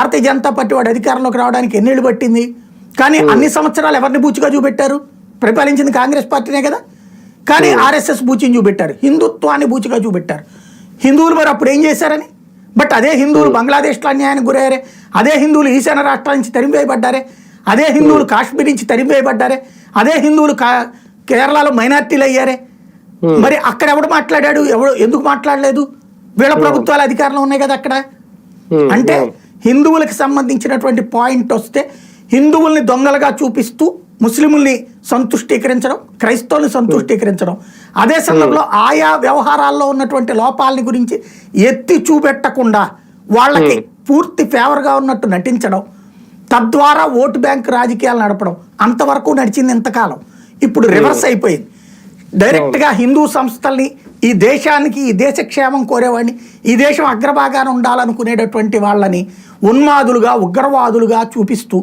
Bharatiya Janata party వాడు అధికారంలోకి రావడానికి ఎన్నేళ్ళు పట్టింది? కానీ అన్ని సంవత్సరాలు ఎవరిని బూచిగా చూపెట్టారు? పరిపాలించింది కాంగ్రెస్ పార్టీనే కదా. కానీ ఆర్ఎస్ఎస్ బూచిని చూపెట్టారు, హిందుత్వాన్ని బూచిగా చూపెట్టారు. హిందువులు మరి అప్పుడు ఏం చేశారని? బట్ అదే హిందువులు బంగ్లాదేశ్లో అన్యాయానికి గురయ్యారే, అదే హిందువులు ఈశాన్య రాష్ట్రాల నుంచి తరిమివేయబడ్డారే, అదే హిందువులు కాశ్మీర్ నుంచి తరిమివేయబడ్డారే, అదే హిందువులు కేరళలో మైనార్టీలు అయ్యారే. మరి అక్కడ ఎవడు మాట్లాడాడు? ఎందుకు మాట్లాడలేదు? వీళ్ళ ప్రభుత్వాలు అధికారంలో ఉన్నాయి కదా అక్కడ. అంటే హిందువులకు సంబంధించినటువంటి పాయింట్ వస్తే హిందువుల్ని దొంగలుగా చూపిస్తూ ముస్లింల్ని సంతుష్టీకరించడం, క్రైస్తవుల్ని సంతుష్టీకరించడం, అదే సందర్భంలో ఆయా వ్యవహారాల్లో ఉన్నటువంటి లోపాలని గురించి ఎత్తి చూపెట్టకుండా వాళ్ళకి పూర్తి ఫేవర్గా ఉన్నట్టు నటించడం, తద్వారా ఓటు బ్యాంక్ రాజకీయాలు నడపడం. అంతవరకు నడిచింది ఇంతకాలం. ఇప్పుడు రివర్స్ అయిపోయింది. డైరెక్ట్గా హిందూ సంస్థల్ని, ఈ దేశానికి, ఈ దేశ క్షేమం కోరేవాడిని, ఈ దేశం అగ్రభాగాన ఉండాలనుకునేటటువంటి వాళ్ళని ఉన్మాదులుగా, ఉగ్రవాదులుగా చూపిస్తూ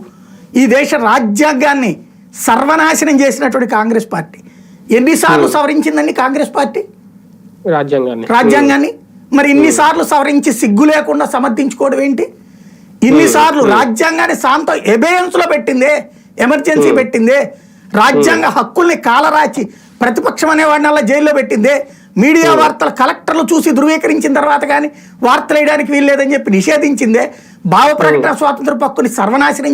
ఈ దేశ రాజ్యాంగాన్ని సర్వనాశనం చేసినటువంటి కాంగ్రెస్ పార్టీ ఎన్నిసార్లు సవరించిందండి కాంగ్రెస్ పార్టీ రాజ్యాంగాన్ని? మరి ఇన్నిసార్లు సవరించి సిగ్గు లేకుండా సమర్థించుకోవడం ఏంటి? ఇన్నిసార్లు రాజ్యాంగాన్ని శాంతం ఎబేయన్స్ లో పెట్టిందే, ఎమర్జెన్సీ పెట్టిందే, రాజ్యాంగ హక్కుల్ని కాలరాచి ప్రతిపక్షం అనేవాడిని అలా జైల్లో పెట్టిందే, మీడియా వార్తలు కలెక్టర్లు చూసి ధృవీకరించిన తర్వాత కానీ వార్తలు వేయడానికి వీల్లేదని చెప్పి నిషేధించిందే, భావ ప్రకటన స్వాతంత్ర హక్కుని సర్వనాశనం